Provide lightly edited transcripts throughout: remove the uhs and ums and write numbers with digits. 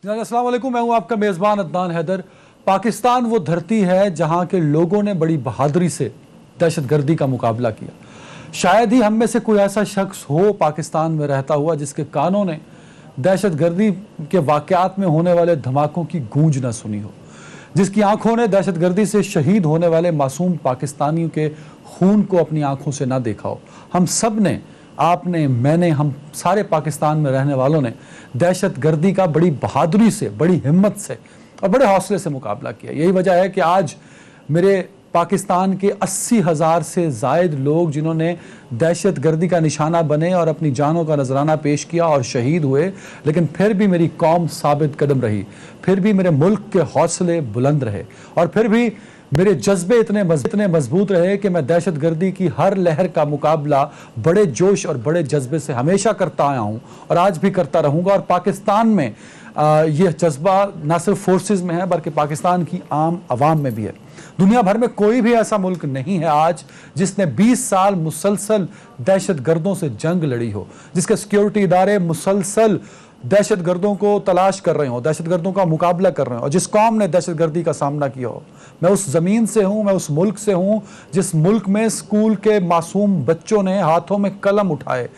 अस्सलाम वालेकुम, मैं हूं आपका मेज़बान अदनान हैदर। पाकिस्तान वो धरती है जहां के लोगों ने बड़ी बहादुरी से दहशतगर्दी का मुकाबला किया। शायद ही हम में से कोई ऐसा शख्स हो पाकिस्तान में रहता हुआ जिसके कानों ने दहशतगर्दी के वाक़यात में होने वाले धमाकों की गूंज न सुनी हो, जिसकी आंखों ने दहशतगर्दी से शहीद होने वाले मासूम पाकिस्तानियों के खून को अपनी आंखों से ना देखा हो। हम सब ने, आपने, मैंने, हम सारे पाकिस्तान में रहने वालों ने दहशतगर्दी का बड़ी बहादुरी से, बड़ी हिम्मत से और बड़े हौसले से मुकाबला किया। यही वजह है कि आज मेरे पाकिस्तान के 80,000 से ज़ायद लोग जिन्होंने दहशतगर्दी का निशाना बने और अपनी जानों का नजराना पेश किया और शहीद हुए, लेकिन फिर भी मेरी कौम साबित कदम रही, फिर भी मेरे मुल्क के हौसले बुलंद रहे और फिर भी मेरे जज्बे इतने मजबूत रहे कि मैं दहशतगर्दी की हर लहर का मुकाबला बड़े जोश और बड़े जज्बे से हमेशा करता आया हूँ और आज भी करता रहूँगा। और पाकिस्तान में यह जज्बा न सिर्फ फोर्सेस में है बल्कि पाकिस्तान की आम आवाम में भी है। दुनिया भर में कोई भी ऐसा मुल्क नहीं है आज जिसने 20 साल मुसलसल दहशतगर्दों से जंग लड़ी हो, जिसके सिक्योरिटी इदारे मुसलसल दहशतगर्दों को तलाश कर रहे हो, दहशतगर्दों का मुकाबला कर रहे हो और जिस कौम ने दहशतगर्दी का सामना किया हो। मैं उस ज़मीन से हूँ, मैं उस मुल्क से हूँ जिस मुल्क में स्कूल के मासूम बच्चों ने हाथों में कलम उठाए,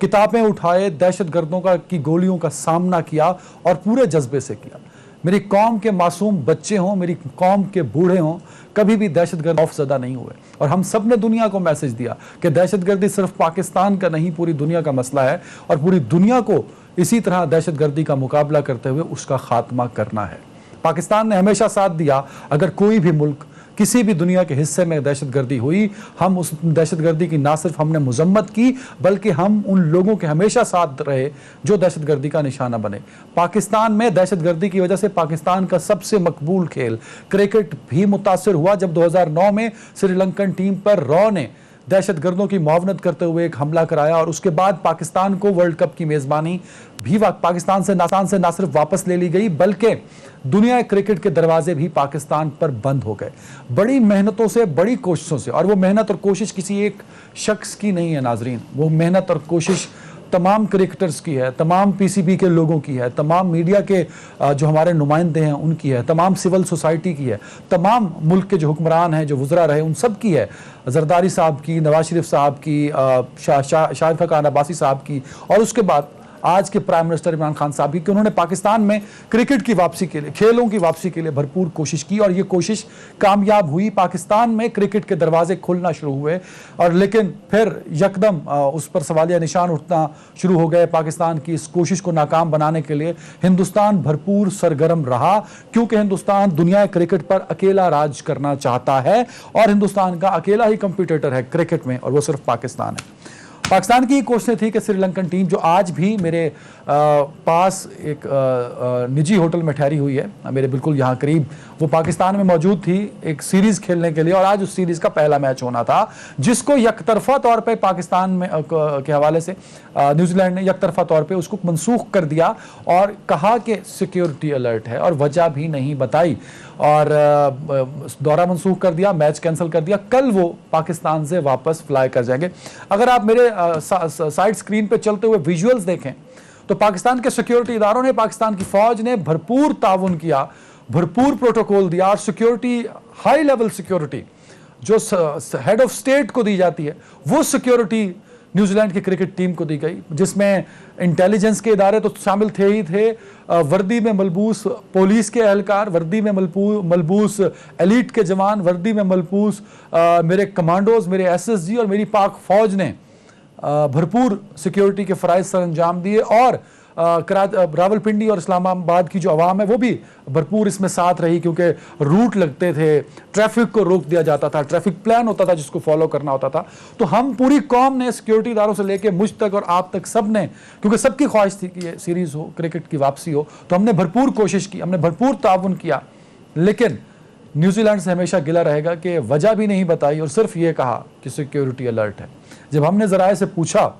किताबें उठाए, दहशतगर्दों की गोलियों का सामना किया और पूरे जज्बे से किया। मेरी कौम के मासूम बच्चे हों, मेरी कौम के बूढ़े हों, कभी भी दहशतगर्द खौफज़दा नहीं हुए। और हम सब ने दुनिया को मैसेज दिया कि दहशतगर्दी सिर्फ पाकिस्तान का नहीं, पूरी दुनिया का मसला है और पूरी दुनिया को इसी तरह दहशतगर्दी का मुकाबला करते हुए उसका खात्मा करना है। पाकिस्तान ने हमेशा साथ दिया। अगर कोई भी मुल्क किसी भी दुनिया के हिस्से में दहशतगर्दी हुई, हम उस दहशतगर्दी की ना सिर्फ हमने मजम्मत की बल्कि हम उन लोगों के हमेशा साथ रहे जो दहशतगर्दी का निशाना बने। पाकिस्तान में दहशतगर्दी की वजह से पाकिस्तान का सबसे मकबूल खेल क्रिकेट भी मुतासर हुआ जब 2009 में श्रीलंकन टीम पर रॉ ने दहशतगर्दों की मुआवनत करते हुए एक हमला कराया और उसके बाद पाकिस्तान को वर्ल्ड कप की मेज़बानी भी पाकिस्तान से ना सिर्फ वापस ले ली गई बल्कि दुनिया क्रिकेट के दरवाजे भी पाकिस्तान पर बंद हो गए। बड़ी मेहनतों से, बड़ी कोशिशों से, और वो मेहनत और कोशिश किसी एक शख्स की नहीं है नाजरीन, वो मेहनत और कोशिश तमाम क्रिकेटर्स की है, तमाम पीसीबी के लोगों की है, तमाम मीडिया के जो हमारे नुमाइंदे हैं उनकी है, तमाम सिविल सोसाइटी की है, तमाम मुल्क के जो हुक्मरान हैं, जो वज़रा रहे, उन सब की है। जरदारी साहब की, नवाज शरीफ साहब की, शारिफ खान अब्बासी साहब की और उसके बाद आज के प्राइम मिनिस्टर इमरान खान साहब की, कि उन्होंने पाकिस्तान में क्रिकेट की वापसी के लिए, खेलों की वापसी के लिए भरपूर कोशिश की और ये कोशिश कामयाब हुई। पाकिस्तान में क्रिकेट के दरवाजे खुलना शुरू हुए और लेकिन फिर यकदम उस पर सवालिया निशान उठना शुरू हो गए। पाकिस्तान की इस कोशिश को नाकाम बनाने के लिए हिंदुस्तान भरपूर सरगर्म रहा, क्योंकि हिंदुस्तान दुनिया क्रिकेट पर अकेला राज करना चाहता है और हिंदुस्तान का अकेला ही कंपटीटर है क्रिकेट में और वो सिर्फ पाकिस्तान है। पाकिस्तान की कोशिश थी कि श्रीलंकन टीम, जो आज भी मेरे पास एक निजी होटल में ठहरी हुई है, मेरे बिल्कुल यहाँ करीब, वो पाकिस्तान में मौजूद थी एक सीरीज़ खेलने के लिए और आज उस सीरीज़ का पहला मैच होना था जिसको यकतरफा तौर पे पाकिस्तान में के हवाले से न्यूजीलैंड ने यकतरफा तौर पे उसको मनसूख कर दिया और कहा कि सिक्योरिटी अलर्ट है और वजह भी नहीं बताई और दौरा मनसूख कर दिया, मैच कैंसिल कर दिया। कल वो पाकिस्तान से वापस फ्लाई कर जाएंगे। अगर आप मेरे साइड स्क्रीन पे चलते हुए विजुअल्स देखें तो पाकिस्तान के सिक्योरिटी इदारों ने, पाकिस्तान की फौज ने भरपूर ताउन किया, भरपूर प्रोटोकॉल दिया और सिक्योरिटी, हाई लेवल सिक्योरिटी जो हेड ऑफ स्टेट को दी जाती है, वो सिक्योरिटी न्यूजीलैंड की क्रिकेट टीम को दी गई, जिसमें इंटेलिजेंस के इदारे तो शामिल थे ही थे, वर्दी में मलबूस पुलिस के एहलकार, वर्दी में मलबूस एलीट के जवान, वर्दी में मलबूस मेरे कमांडोज, मेरे एसएसजी और मेरी पाक फौज ने भरपूर सिक्योरिटी के फ़राइज़ सर अंजाम दिए और रावलपिंडी और इस्लामाबाद की जो आवाम है वो भी भरपूर इसमें साथ रही, क्योंकि रूट लगते थे, ट्रैफिक को रोक दिया जाता था, ट्रैफिक प्लान होता था जिसको फॉलो करना होता था। तो हम पूरी कौम ने, सिक्योरिटी इदारों से लेके मुझ तक और आप तक, सब ने, क्योंकि सबकी ख्वाहिश थी कि ये सीरीज़ हो, क्रिकेट की वापसी हो, तो हमने भरपूर कोशिश की, हमने भरपूर ताउन किया। लेकिन न्यूजीलैंड से हमेशा गिला रहेगा कि वजह भी नहीं बताई और सिर्फ ये कहा कि सिक्योरिटी अलर्ट है। जब हमने ज़राए से पूछा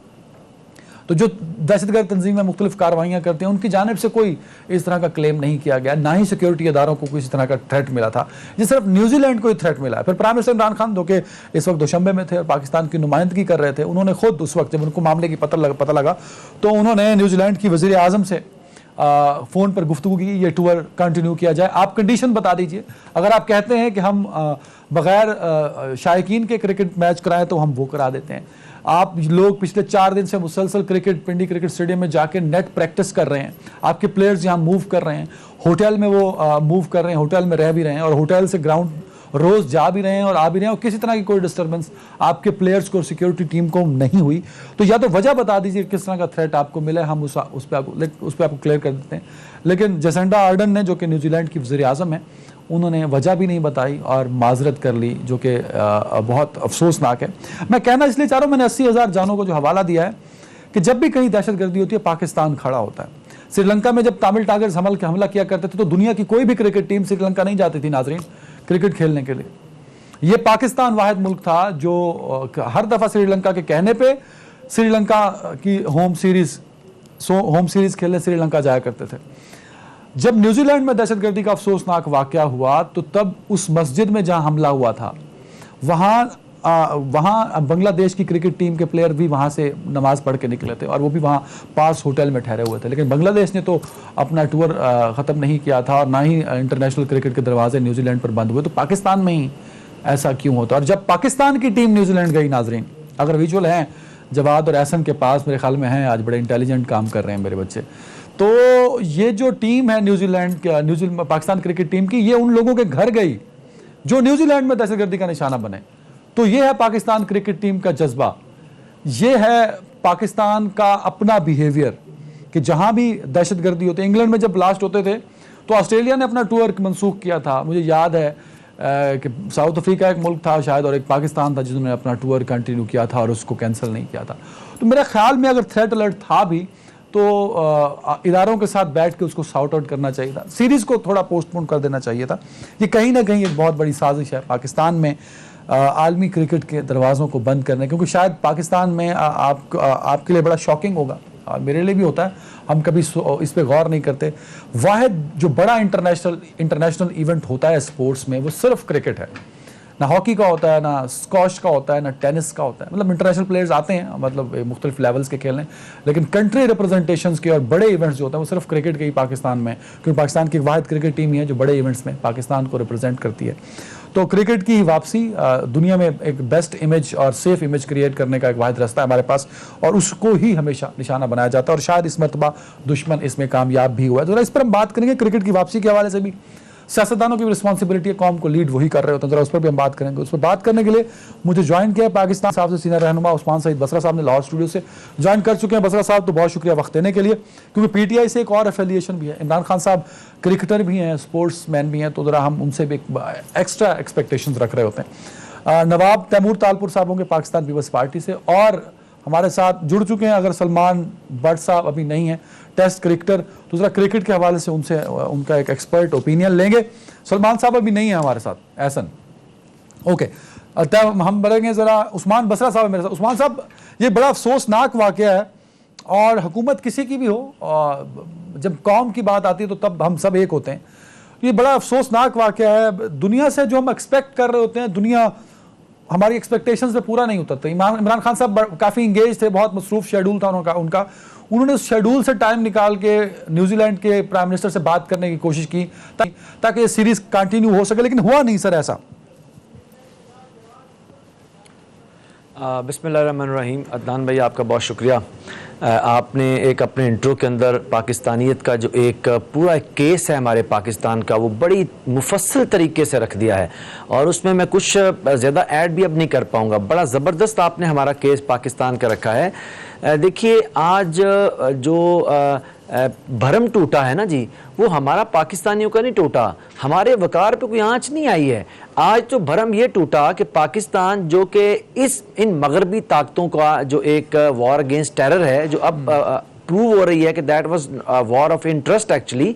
तो जो दहशतगर्द तंजीमें मुख्तलिफ कार्रवाइयाँ करती हैं उनकी जानिब से कोई इस तरह का क्लेम नहीं किया गया, ना ही सिक्योरिटी इदारों को किसी तरह का थ्रेट मिला था। ये सिर्फ न्यूजीलैंड को ही थ्रेट मिला है। फिर प्राइम मिनिस्टर इमरान खान, जो कि इस वक्त दोशंबे में थे और पाकिस्तान की नुमाइंदगी कर रहे थे, उन्होंने खुद उस वक्त जब उनको मामले की पता लगा तो उन्होंने न्यूजीलैंड की वज़ीर आज़म से फ़ोन पर गुफ्तगू की ये टूर कंटिन्यू किया जाए। आप कंडीशन बता दीजिए, अगर आप कहते हैं कि हम बग़ैर शायकीन के क्रिकेट मैच कराएं तो हम वो करा देते हैं। आप लोग पिछले 4 दिन से मुसलसल पिंडी क्रिकेट स्टेडियम में जाके नेट प्रैक्टिस कर रहे हैं, आपके प्लेयर्स यहाँ मूव कर रहे हैं, होटल में वो मूव कर रहे हैं, होटल में रह भी रहे हैं और होटल से ग्राउंड रोज़ जा भी रहे हैं और आ भी रहे हैं और किसी तरह की कोई डिस्टर्बेंस आपके प्लेयर्स को और सिक्योरिटी टीम को नहीं हुई। तो या तो वजह बता दीजिए किस तरह का थ्रेट आपको मिला है, हम उस पर आपको क्लियर कर देते हैं। लेकिन जसेंडा आर्डन ने, जो कि न्यूजीलैंड की वज़ीर आज़म है, उन्होंने वजह भी नहीं बताई और माजरत कर ली, जो कि बहुत अफसोसनाक है। मैं कहना इसलिए चाह रहा हूँ, मैंने 80,000 जानों को जो हवाला दिया है कि जब भी कहीं दहशतगर्दी होती है पाकिस्तान खड़ा होता है। श्रीलंका में जब तमिल टाइगर्स हमला किया करते थे तो दुनिया की कोई भी क्रिकेट टीम श्रीलंका नहीं जाती थी नाजरीन क्रिकेट खेलने के लिए। ये पाकिस्तान वाहिद मुल्क था जो हर दफ़ा श्रीलंका के कहने पे श्रीलंका की होम सीरीज़ खेलने श्रीलंका जाया करते थे। जब न्यूजीलैंड में दहशतगर्दी का अफसोसनाक वाक़या हुआ तो तब उस मस्जिद में जहां हमला हुआ था वहाँ बांग्लादेश की क्रिकेट टीम के प्लेयर भी वहाँ से नमाज पढ़ के निकले थे और वो भी वहाँ पास होटल में ठहरे हुए थे। लेकिन बांग्लादेश ने तो अपना टूर ख़त्म नहीं किया था और ना ही इंटरनेशनल क्रिकेट के दरवाजे न्यूजीलैंड पर बंद हुए। तो पाकिस्तान में ही ऐसा क्यों होता? और जब पाकिस्तान की टीम न्यूजीलैंड गई, नाजरीन अगर विजुअल हैं जवाद और एहसन के पास, मेरे ख्याल में हैं, आज बड़े इंटेलिजेंट काम कर रहे हैं मेरे बच्चे, तो ये जो टीम है पाकिस्तान क्रिकेट टीम की, ये उन लोगों के घर गई जो न्यूजीलैंड में दहशतगर्दी का निशाना बने। तो ये है पाकिस्तान क्रिकेट टीम का जज्बा, ये है पाकिस्तान का अपना बिहेवियर कि जहां भी दहशतगर्दी होती है। इंग्लैंड में जब ब्लास्ट होते थे तो ऑस्ट्रेलिया ने अपना टूर मनसूख किया था, मुझे याद है कि साउथ अफ्रीका एक मुल्क था शायद और एक पाकिस्तान था जिन्होंने अपना टूर कंटिन्यू किया था और उसको कैंसिल नहीं किया था। तो मेरे ख्याल में अगर थ्रेट अलर्ट था भी तो इदारों के साथ बैठ के उसको सॉर्ट आउट करना चाहिए था, सीरीज़ को थोड़ा पोस्टपोन कर देना चाहिए था। ये कहीं ना कहीं एक बहुत बड़ी साजिश है पाकिस्तान में आलमी क्रिकेट के दरवाज़ों को बंद करने, क्योंकि शायद पाकिस्तान में आपके लिए बड़ा शॉकिंग होगा और मेरे लिए भी होता है, हम कभी इस पे गौर नहीं करते। वाहिद जो बड़ा इंटरनेशनल इवेंट होता है स्पोर्ट्स में वो सिर्फ क्रिकेट है, ना हॉकी का होता है, ना स्कॉश का होता है, ना टेनिस का होता है। मतलब इंटरनेशनल प्लेयर्स आते हैं, मतलब मुख्तलिफ लेवल्स के खेलने, लेकिन कंट्री रिप्रेजेंटेशंस के और बड़े इवेंट्स जो होते हैं वो सिर्फ क्रिकेट के ही पाकिस्तान में, क्योंकि पाकिस्तान की वाहिद क्रिकेट टीम ही है जो बड़े इवेंट्स में पाकिस्तान को रिप्रेजेंट करती है। तो क्रिकेट की वापसी दुनिया में एक बेस्ट इमेज और सेफ इमेज क्रिएट करने का एक वाहिद रास्ता है हमारे पास और उसको ही हमेशा निशाना बनाया जाता है और शायद इस मरतबा दुश्मन इसमें कामयाब भी हुआ है। तो इस पर हम बात करेंगे। क्रिकेट की वापसी के हवाले से भी सियासतदानों की रिस्पॉन्सिबिलिटी है, कौम को लीड वही कर रहे होते हैं, जरा उस पर भी हम बात करेंगे। उस पर बात करने के लिए मुझे ज्वाइन किया पाकिस्तान साहब से सीनियर रहनुमा उस्मान सईद बसरा साहब ने लाहौर स्टूडियो से ज्वाइन कर चुके हैं। बसरा साहब तो बहुत शुक्रिया वक्त देने के लिए, क्योंकि पीटीआई से एक और एफिलिएशन भी है, इमरान खान साहब क्रिकेटर भी हैं, स्पोर्ट्स मैन भी हैं, तो ज़रा हम उनसे भी एक्स्ट्रा एक्सपेक्टेशंस रख रहे होते हैं। नवाब तैमूर तालपुर साहब होंगे पाकिस्तान पीपल्स पार्टी से और हमारे साथ जुड़ चुके हैं। अगर सलमान भट्ट साहब अभी नहीं है, टेस्ट क्रिकेटर, तो ज़रा क्रिकेट के हवाले से उनसे उनका एक एक्सपर्ट ओपिनियन लेंगे। सलमान साहब अभी नहीं है हमारे साथ, एहसन ओके। तब हम बढ़ेंगे ज़रा, उस्मान बसरा साहब मेरे साथ। उस्मान साहब, ये बड़ा अफसोसनाक वाक़या है और हुकूमत किसी की भी हो, जब कौम की बात आती है तो तब हम सब एक होते हैं। ये बड़ा अफसोसनाक वाक़या है। दुनिया से जो हम एक्सपेक्ट कर रहे होते हैं, दुनिया हमारी एक्सपेक्टेशंस पे पूरा नहीं उतरते। इमरान खान साहब काफ़ी इंगेज थे, बहुत मसरूफ शेड्यूल था उनका। उन्होंने उस शेड्यूल से टाइम निकाल के न्यूजीलैंड के प्राइम मिनिस्टर से बात करने की कोशिश की ताकि ये सीरीज़ कंटिन्यू हो सके, लेकिन हुआ नहीं सर ऐसा। बिस्मिल्लाहिर्रहमानिर्रहीम। अदनान भाई, आपका बहुत शुक्रिया। आपने एक अपने इंट्रो के अंदर पाकिस्तानियत का जो एक पूरा केस है हमारे पाकिस्तान का, वो बड़ी मुफस्सल तरीके से रख दिया है और उसमें मैं कुछ ज़्यादा ऐड भी अब नहीं कर पाऊँगा। बड़ा ज़बरदस्त आपने हमारा केस पाकिस्तान का रखा है। देखिए, आज जो भरम टूटा है ना जी, वो हमारा पाकिस्तानियों का नहीं टूटा, हमारे वकार पे कोई आंच नहीं आई है। आज तो भरम ये टूटा कि पाकिस्तान जो कि इन मगरबी ताकतों का जो एक वॉर अगेंस्ट टेरर है, जो अब प्रूव हो रही है कि that was war of interest actually,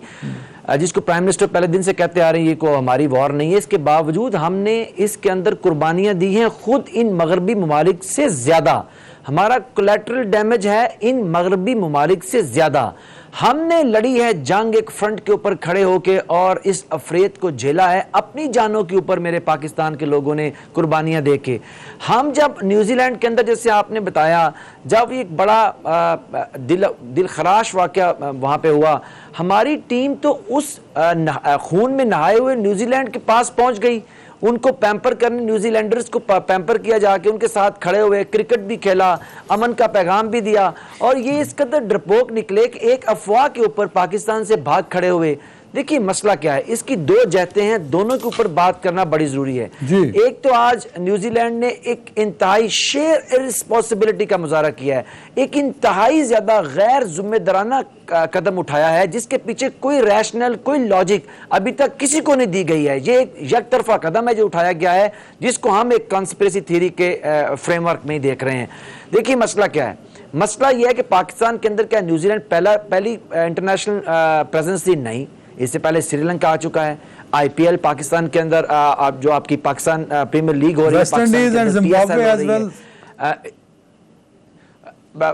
जिसको प्राइम मिनिस्टर पहले दिन से कहते आ रहे हैं ये को हमारी वॉर नहीं है, इसके बावजूद हमने इसके अंदर कुर्बानियाँ दी हैं खुद इन मगरबी ममालिक से ज़्यादा। हमारा कोलैटरल डैमेज है इन मगरबी ममालिक से ज़्यादा। हमने लड़ी है जंग एक फ्रंट के ऊपर खड़े होके और इस अफरेत को झेला है अपनी जानों के ऊपर मेरे पाकिस्तान के लोगों ने कुर्बानियां दे के। हम जब न्यूजीलैंड के अंदर, जैसे आपने बताया, जब एक बड़ा दिल खराश वाकया वहां पे हुआ, हमारी टीम तो उस खून में नहाए हुए न्यूजीलैंड के पास पहुंच गई, उनको पैम्पर करने, न्यूजीलैंडर्स को पैम्पर किया, जाके उनके साथ खड़े हुए, क्रिकेट भी खेला, अमन का पैगाम भी दिया, और ये इस कदर डरपोक निकले कि एक अफवाह के ऊपर पाकिस्तान से भाग खड़े हुए। देखिए मसला क्या है, इसकी दो जहतें हैं, दोनों के ऊपर बात करना बड़ी जरूरी है। एक तो आज न्यूजीलैंड ने एक इंतहाई शेयर इर्रिस्पॉन्सिबिलिटी का मुजाहरा किया है, एक इंतहाई ज्यादा गैर जिम्मेदाराना कदम उठाया है, जिसके पीछे कोई रैशनल, कोई लॉजिक अभी तक किसी को नहीं दी गई है। ये एक तरफा कदम है जो उठाया गया है, जिसको हम एक कॉन्स्पिरेसी थ्योरी के फ्रेमवर्क में ही देख रहे हैं। देखिए मसला क्या है, मसला यह है कि पाकिस्तान के अंदर क्या न्यूजीलैंड पहली इंटरनेशनल प्रेजेंस थी? नहीं, इससे पहले श्रीलंका आ चुका है। आईपीएल पाकिस्तान के अंदर जो आपकी पाकिस्तान प्रीमियर लीग हो रही है, West Indies and Zimbabwe as well,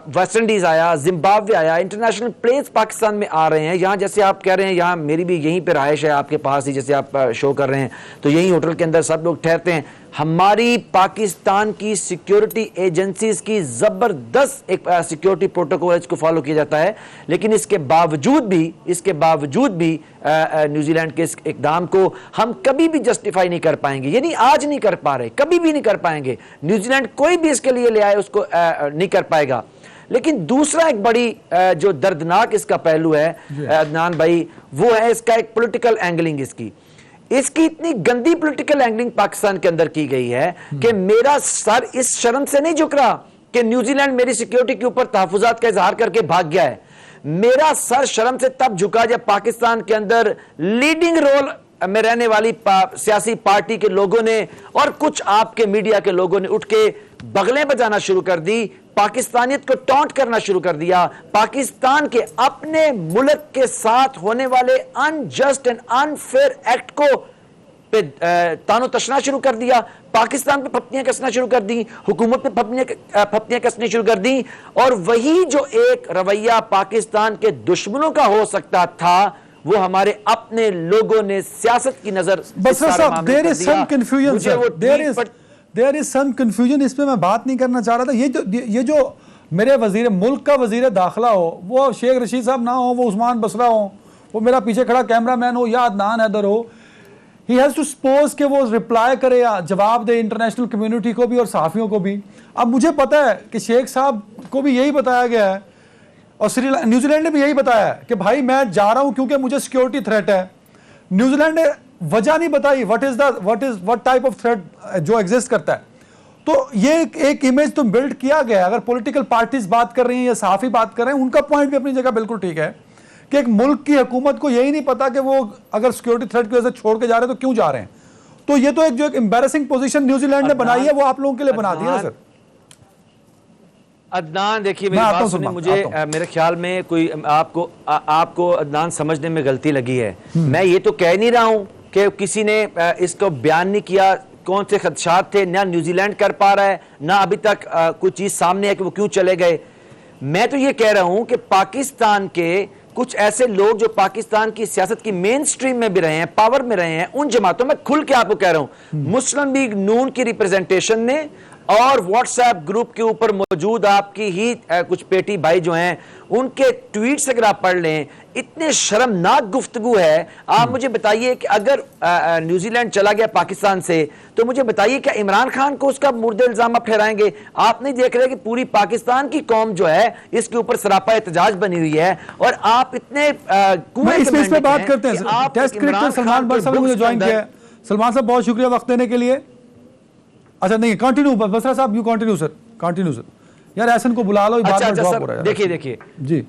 West Indies आया, जिम्बाब्वे आया, इंटरनेशनल प्लेयर्स पाकिस्तान में आ रहे हैं। यहाँ जैसे आप कह रहे हैं, यहाँ मेरी भी यहीं पे रहायश है आपके पास ही, जैसे आप शो कर रहे हैं, तो यही होटल के अंदर सब लोग ठहरते हैं। हमारी पाकिस्तान की सिक्योरिटी एजेंसीज की जबरदस्त एक सिक्योरिटी प्रोटोकॉल इसको फॉलो किया जाता है, लेकिन इसके बावजूद भी न्यूजीलैंड के इस इकदाम को हम कभी भी जस्टिफाई नहीं कर पाएंगे। यानी आज नहीं कर पा रहे, कभी भी नहीं कर पाएंगे। न्यूजीलैंड कोई भी इसके लिए ले आए उसको नहीं कर पाएगा। लेकिन दूसरा एक बड़ी जो दर्दनाक इसका पहलू है अदनान भाई, वो है इसका एक पॉलिटिकल एंगलिंग। इसकी इतनी गंदी पॉलिटिकल एंगलिंग पाकिस्तान के अंदर की गई है कि मेरा सर इस शर्म से नहीं झुक रहा कि न्यूजीलैंड मेरी सिक्योरिटी के ऊपर तहफुजात का इजहार करके भाग गया है। मेरा सर शर्म से तब झुका जब पाकिस्तान के अंदर लीडिंग रोल में रहने वाली सियासी पार्टी के लोगों ने और कुछ आपके मीडिया के लोगों ने उठ के बगलें बजाना शुरू कर दी, पाकिस्तानियत को टॉन्ट करना शुरू कर दिया, पाकिस्तान के अपने मुल्क के साथ होने वाले अनजस्ट एंड अनफेयर एक्ट को पे तानो तशना शुरू कर दिया, पाकिस्तान पे पपनियां कसना शुरू कर दी, हुकूमत पे पपनियां कसनी शुरू कर दी। और वही जो एक रवैया पाकिस्तान के दुश्मनों का हो सकता था, वो हमारे अपने लोगों ने सियासत की नजर देयर इज सम कंफ्यूजन। इस पे मैं बात नहीं करना चाह रहा था। ये जो मेरे वजीर मुल्क का वजीर दाखिला हो, वो शेख रशीद साहब ना हो, वो उस्मान बसरा हो, वो मेरा पीछे खड़ा कैमरामैन हो, या अदनान हैदर हो, ही हैज टू सपोज कि वो रिप्लाई करे या जवाब दे इंटरनेशनल कम्युनिटी को भी और सहाफ़ियों को भी। अब मुझे पता है कि शेख साहब को भी यही बताया गया है और न्यूजीलैंड ने भी यही बताया है कि भाई मैं जा रहा हूं क्योंकि मुझे सिक्योरिटी थ्रेट है। न्यूजीलैंड ने वजह नहीं बताई व्हाट टाइप ऑफ थ्रेट जो एग्जिस्ट करता है। तो ये एक इमेज तो बिल्ड किया गया है। अगर पॉलिटिकल पार्टीज बात कर रही हैं या सहाफ़ी बात कर रहे हैं, उनका पॉइंट भी अपनी जगह बिल्कुल ठीक है कि एक मुल्क की हुकूमत को यही नहीं पता कि वो अगर सिक्योरिटी थ्रेट की वजह से छोड़ के जा रहे हैं तो क्यों जा रहे हैं। तो ये तो एक एम्बैरेसिंग पोजीशन न्यूजीलैंड ने बनाई है, वो आप लोगों के लिए बना दी है ना सर। अदनान देखिए मेरी बात सुनिए, मुझे मेरे ख्याल में कोई आपको अदनान समझने में गलती लगी है। मैं ये तो कह नहीं रहा हूं कि किसी ने इसको बयान नहीं किया, कौन से खदशात थे, ना न्यूजीलैंड कर पा रहा है, ना अभी तक कोई चीज सामने है कि वो क्यों चले गए। मैं तो ये कह रहा हूं कि पाकिस्तान के कुछ ऐसे लोग जो पाकिस्तान की सियासत की मेन स्ट्रीम में भी रहे हैं, पावर में रहे हैं, उन जमातों में खुल के आपको कह रहा हूं, मुस्लिम लीग नून की रिप्रेजेंटेशन ने और व्हाट्सएप ग्रुप के ऊपर मौजूद आपकी ही कुछ पेटी भाई जो हैं, उनके ट्वीट्स अगर आप पढ़ लें, इतने शर्मनाक गुफ्तगू है। आप मुझे बताइए कि अगर न्यूजीलैंड चला गया पाकिस्तान से, तो मुझे बताइए क्या इमरान खान को उसका मुर्दे इल्जाम आप ठहराएंगे? आप नहीं देख रहे कि पूरी पाकिस्तान की कौम जो है इसके ऊपर सरापा एहतजाज बनी हुई है, और आप इतने इस पे बात करते हैं। टेस्ट क्रिकेटर सलमान बट साहब ने मुझे ज्वाइन किया। सलमान साहब बहुत शुक्रिया वक्त देने के लिए। अच्छा नहीं, कंटिन्यू बसरा साहब, you continue sir, continue sir. यार ऐसन को बुला लो, अच्छा ड्रॉप हो रहा है। देखिए जी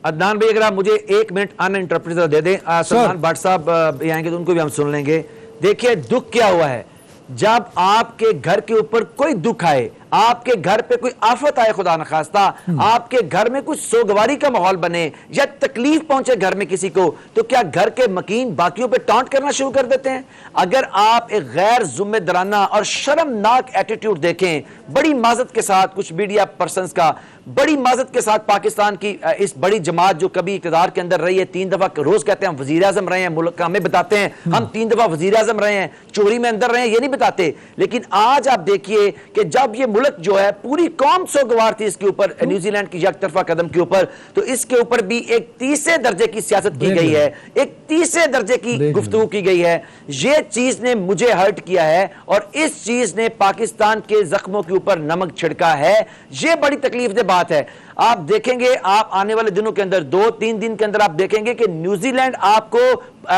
अदनान भाई, अगर आप मुझे 1 मिनट अनइंटरप्रेटेड दे दें, सलमान भट्ट साहब आएंगे तो उनको भी हम सुन लेंगे। देखिए दुख क्या हुआ है, जब आपके घर के ऊपर कोई दुख आए, आपके घर पे कोई आफत आए खुदा न खास्ता, आपके घर में कुछ सोगवारी का माहौल बने या तकलीफ पहुंचे घर में किसी को, तो क्या घर के मकीन बाकियों पे टॉन्ट करना शुरू कर देते हैं? अगर आप एक गैर जिम्मेदाराना और शर्मनाक एटीट्यूड देखें बड़ी माजत के साथ कुछ मीडिया पर्संस का, बड़ी माजत के साथ पाकिस्तान की इस बड़ी जमात जो कभी इक़्तिदार के अंदर रही है, 3 दफा रोज कहते हैं हम वजीर आजम रहे हैं, मुल्क का हमें बताते हैं हम 3 दफा वजीर आजम रहे हैं, चोरी में अंदर रहे हैं, ये नहीं बताते। लेकिन आज आप देखिए कि जब ये मुल्क जो है पूरी कौम सोगवार थी इसके ऊपर, न्यूजीलैंड की यकतरफा कदम के ऊपर, तो इसके ऊपर भी एक तीसरे दर्जे की सियासत की गई है, एक तीसरे दर्जे की गुफ्तगू की गई है। ये चीज ने मुझे हर्ट किया है और इस चीज ने पाकिस्तान के जख्मों के ऊपर नमक छिड़का है। ये बड़ी तकलीफदेह बात है। आप देखेंगे, आप आने वाले दिनों के अंदर 2-3 दिन के अंदर आप देखेंगे कि न्यूजीलैंड आपको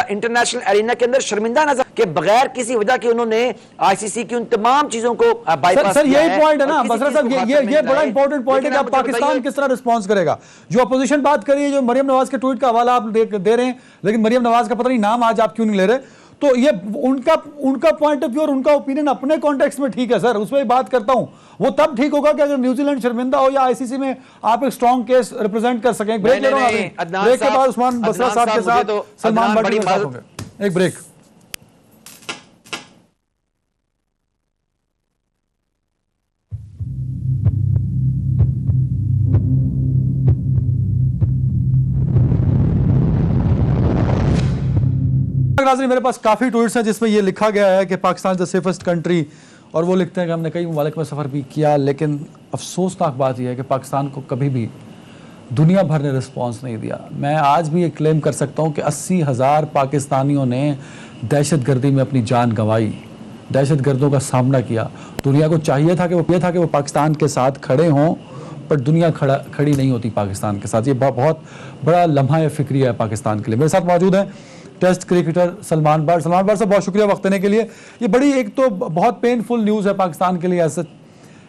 इंटरनेशनल एरिना के अंदर शर्मिंदा नजर के बगैर किसी वजह के उन्होंने आईसीसी की उन तमाम चीजों को बाईपास सर किया यही पॉइंट है ना और किसी बसरा चीज साहब, को ये बड़ा खातिर इंपॉर्टेंट पॉइंट है कि अब पाकिस्तान किस तरह रिस्पॉन्स करेगा। जो अपोजिशन बात कर रही है, जो मरियम नवाज के ट्वीट का हवाला आप दे रहे हैं, लेकिन मरियम नवाज का पता नहीं नाम आज आप क्यों नहीं ले रहे, तो ये उनका पॉइंट ऑफ व्यू और उनका ओपिनियन अपने कॉन्टेक्स्ट में ठीक है सर, उसमें बात करता हूं। वो तब ठीक होगा कि अगर न्यूजीलैंड शर्मिंदा हो या आईसीसी में आप एक स्ट्रॉन्ग केस रिप्रेजेंट कर सकें। ब्रेक ले रहा हूं, ब्रेक के बाद उस्मान बसरा साहब के साथ सलमान भट्टी के साथ होंगे। एक ब्रेक। मेरे पास काफ़ी ट्वीट्स हैं जिसमें यह लिखा गया है कि Pakistan is the safest country, और वो लिखते हैं कि हमने कई ममालिक में सफ़र भी किया, लेकिन अफसोसनाक बात यह है कि पाकिस्तान को कभी भी दुनिया भर ने रिस्पॉन्स नहीं दिया। मैं आज भी ये क्लेम कर सकता हूँ कि 80,000 पाकिस्तानियों ने दहशत गर्दी में अपनी जान गंवाई, दहशत गर्दों का सामना किया। दुनिया को चाहिए था कि वो पाकिस्तान के साथ खड़े हों, पर दुनिया खड़ी नहीं होती पाकिस्तान के साथ। ये बहुत बड़ा लम्हा फिक्रिया है पाकिस्तान के लिए। मेरे साथ मौजूद हैं टेस्ट क्रिकेटर सलमान भट्ट। सलमान भट्ट साहब बहुत शुक्रिया वक्त देने के लिए। ये बड़ी एक तो बहुत पेनफुल न्यूज़ है पाकिस्तान के लिए। ऐसे